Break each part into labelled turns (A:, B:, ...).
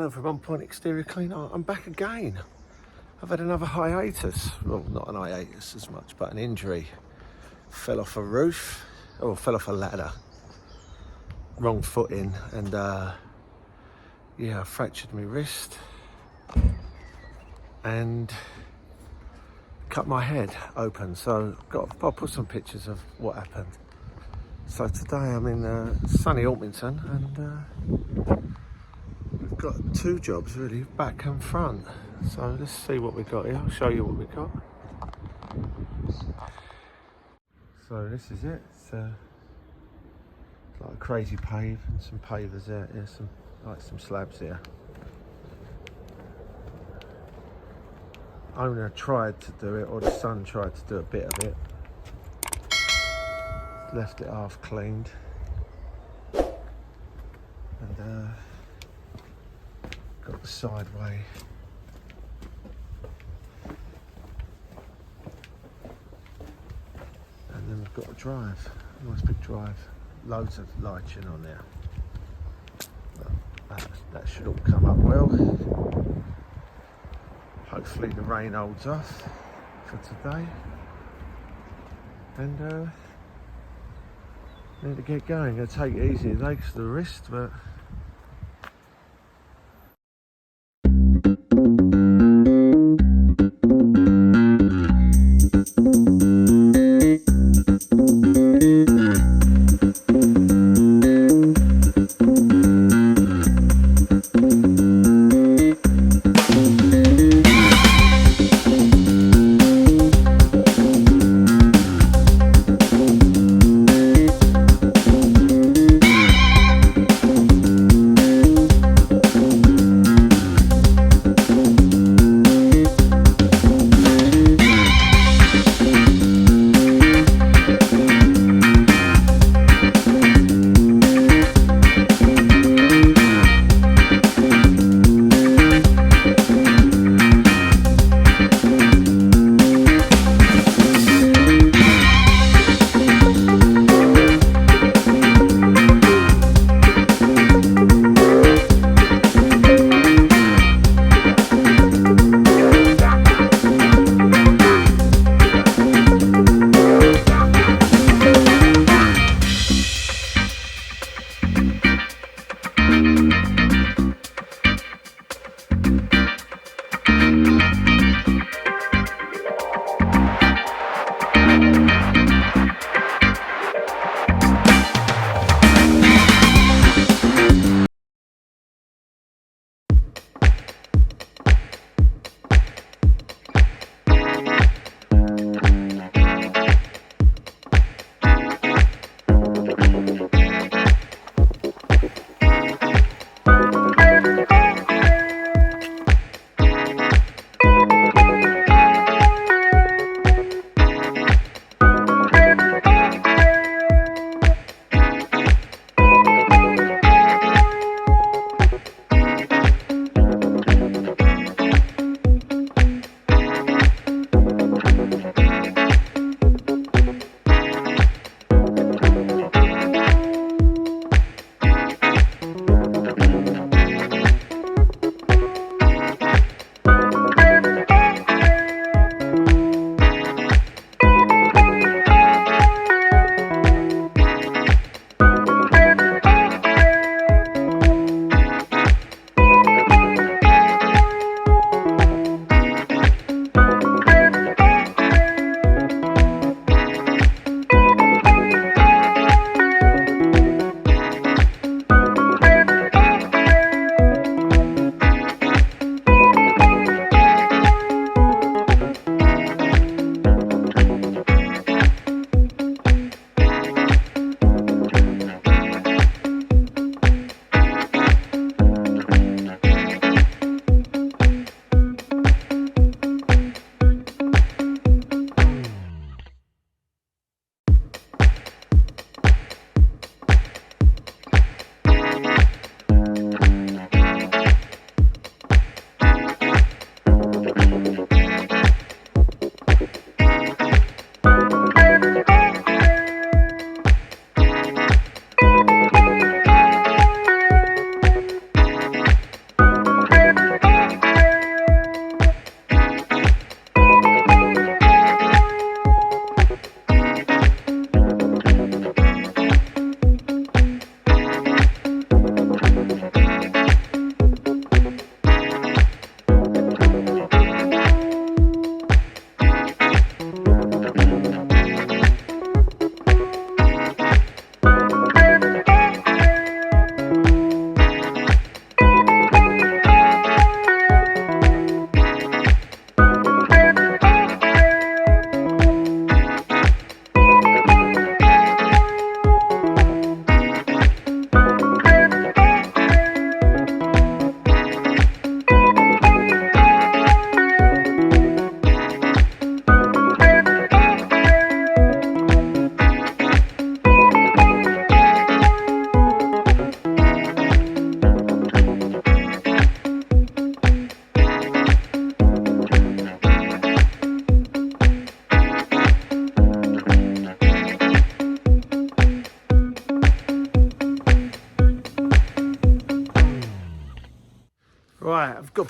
A: Hello from On Point Exterior Clean. I'm back again. I've had another hiatus. Well, not an hiatus as much, but an injury. Fell off a roof, or fell off a ladder. Wrong footing, and yeah, I fractured my wrist and cut my head open. So I'll put some pictures of what happened. So today I'm in sunny Orpington, and we've got two jobs really, back and front. So let's see what we got here. I'll show you what we got. So this is it. It's like a crazy pave and some pavers there. There's some slabs here. Owner tried to do it, or the son tried to do a bit of it. Left it half cleaned. And got the sideway. And then we've got a drive, a nice big drive. Loads of lighting on there. That should all come up well. Hopefully the rain holds off for today. And need to get going. Gonna take it easy today because of the wrist, but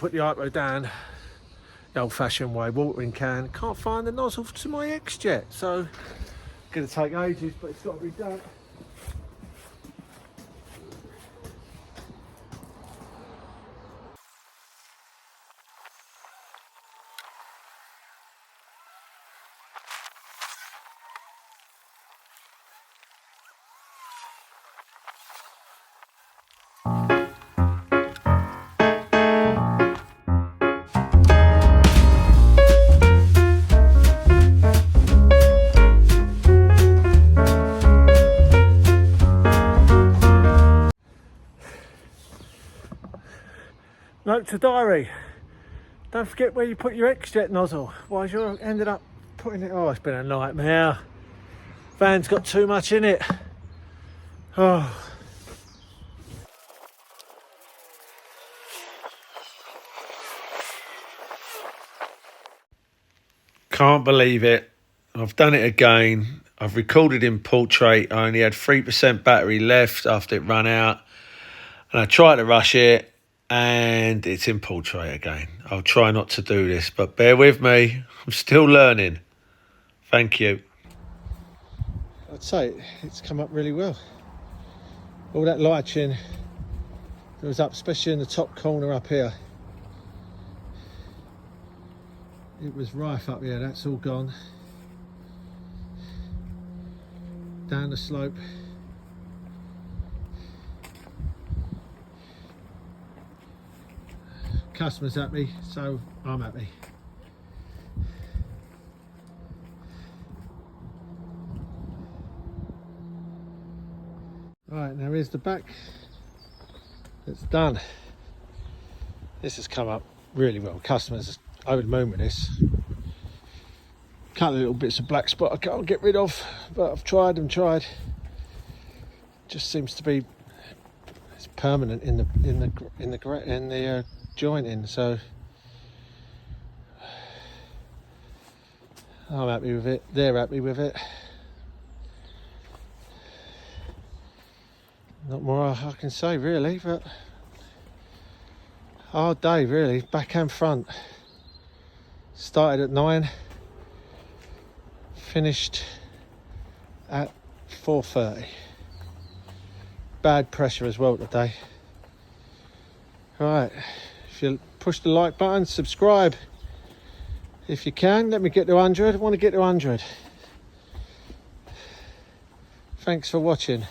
A: put the hypo down the old-fashioned way, watering can. Can't find the nozzle to my X-Jet, so gonna take ages, but it's got to be done. Note to diary, don't forget where you put your X-Jet nozzle, otherwise you ended up putting it, oh, it's been a nightmare. Van's got too much in it. Oh. Can't believe it. I've done it again. I've recorded in portrait. I only had 3% battery left after it ran out. And I tried to rush it and it's in portrait again. I'll try not to do this, but bear with me. I'm still learning. Thank you. I'd say it's come up really well. All that lighting that was up, especially in the top corner up here. It was rife up here, that's all gone. Down the slope. Customers happy, so I'm happy. Right, now here's the back. It's done. This has come up really well. Customers are over the moon with this. Couple of little bits of black spot I can't get rid of, but I've tried and tried. Just seems to be it's permanent in the jointing, so I'm happy with it. They're happy with it. Not more I can say really, but hard day really, back and front. Started at 9, finished at 4:30. Bad pressure as well today. Right, if you push the like button, subscribe if you can. Let me get to 100. I want to get to 100. Thanks for watching.